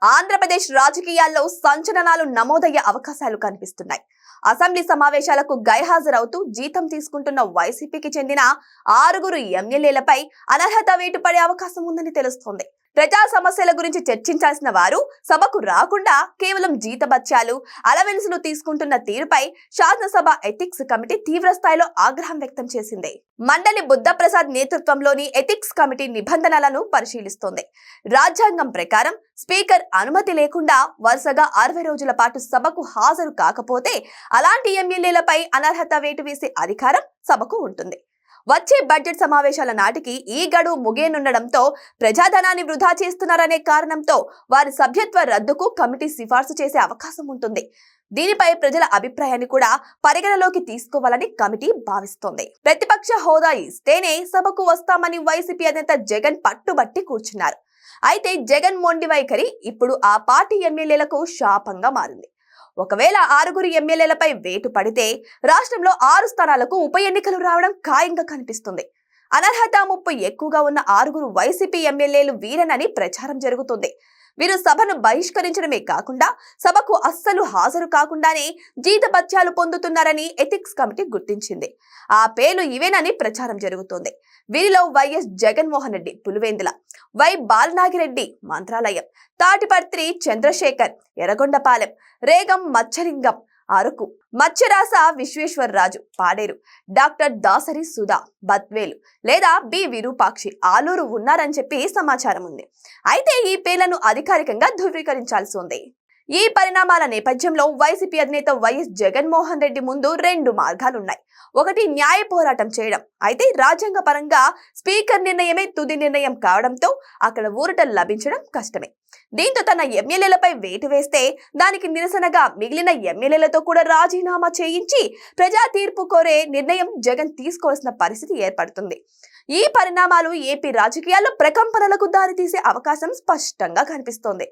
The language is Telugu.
ఆంధ్రప్రదేశ్ రాజకీయాల్లో సంచలనాలు నమోదయ్యే అవకాశాలు కనిపిస్తున్నాయి. అసెంబ్లీ సమావేశాలకు గైహాజరవుతూ జీతం తీసుకుంటున్న వైసీపీకి చెందిన 6 ఎమ్మెల్యేలపై అనర్హత వేటు పడే అవకాశం ఉందని తెలుస్తోంది. ప్రజా సమస్యల గురించి చర్చించాల్సిన వారు సభకు రాకుండా కేవలం జీతభత్యాలు, అలవెన్సులు తీసుకుంటున్న తీరుపై శాసనసభ ఎథిక్స్ కమిటీ తీవ్ర స్థాయిలో ఆగ్రహం వ్యక్తం చేసింది. మండలి బుద్ధప్రసాద్ నేతృత్వంలోని ఎథిక్స్ కమిటీ నిబంధనలను పరిశీలిస్తోంది. రాజ్యాంగం ప్రకారం స్పీకర్ అనుమతి లేకుండా వరుసగా 60 రోజుల పాటు సభకు హాజరు కాకపోతే అలాంటి ఎమ్మెల్యేలపై అనర్హత వేటు వేసే అధికారం సభకు ఉంటుంది. వచ్చే బడ్జెట్ సమావేశాల నాటికి ఈ గడువు ముగియనుండడంతో ప్రజాధనాన్ని వృధా చేస్తున్నారనే కారణంతో వారి సభ్యత్వ రద్దుకు కమిటీ సిఫార్సు చేసే అవకాశం ఉంటుంది. దీనిపై ప్రజల అభిప్రాయాన్ని కూడా పరిగణలోకి తీసుకోవాలని కమిటీ భావిస్తోంది. ప్రతిపక్ష హోదా ఇస్తేనే సభకు వస్తామని వైసీపీ అధినేత జగన్ పట్టుబట్టి కూర్చున్నారు. అయితే జగన్ మొండి వైఖరి ఇప్పుడు ఆ పార్టీ ఎమ్మెల్యేలకు శాపంగా మారింది. ఒకవేళ 6 ఎమ్మెల్యేలపై వేటు పడితే రాష్ట్రంలో 6 స్థానాలకు ఉప ఎన్నికలు రావడం ఖాయంగా కనిపిస్తుంది. అనర్హత ముప్పు ఎక్కువగా ఉన్న 6 వైసీపీ ఎమ్మెల్యేలు వీరనని ప్రచారం జరుగుతుంది. వీరు సభను బహిష్కరించడమే కాకుండా సభకు అస్సలు హాజరు కాకుండానే జీతభత్యాలు పొందుతున్నారని ఎథిక్స్ కమిటీ గుర్తించింది. ఆ పేర్లు ఇవేనని ప్రచారం జరుగుతోంది. వీరిలో YS Jaganmohan Reddy Pulivendula, Y Balanagireddy Mantralayam, Tatiparthi Chandrasekhar Yerragondapalem, Regam Machalingam Araku, Matsyarasa Visweswararaju Paderu, doctor Dasari Sudha Badvel లేదా బి విరూపాక్షి ఆలూరు ఉన్నారని చెప్పి సమాచారం ఉంది. అయితే ఈ పేర్లను అధికారికంగా ధృవీకరించాల్సి ఉంది. ఈ పరిణామాల నేపథ్యంలో వైసీపీ అధినేత వైఎస్ జగన్మోహన్ రెడ్డి ముందు 2 మార్గాలున్నాయి. ఒకటి న్యాయ పోరాటం చేయడం. అయితే రాజ్యాంగ పరంగా స్పీకర్ నిర్ణయమే తుది నిర్ణయం కావడంతో అక్కడ ఊరట లభించడం కష్టమే. దీంతో తన ఎమ్మెల్యేలపై వేటు వేస్తే దానికి నిరసనగా మిగిలిన ఎమ్మెల్యేలతో కూడా రాజీనామా చేయించి ప్రజా తీర్పు కోరే నిర్ణయం జగన్ తీసుకోవాల్సిన పరిస్థితి ఏర్పడుతుంది. ఈ పరిణామాలు ఏపీ రాజకీయాల్లో ప్రకంపనలకు దారితీసే అవకాశం స్పష్టంగా కనిపిస్తోంది.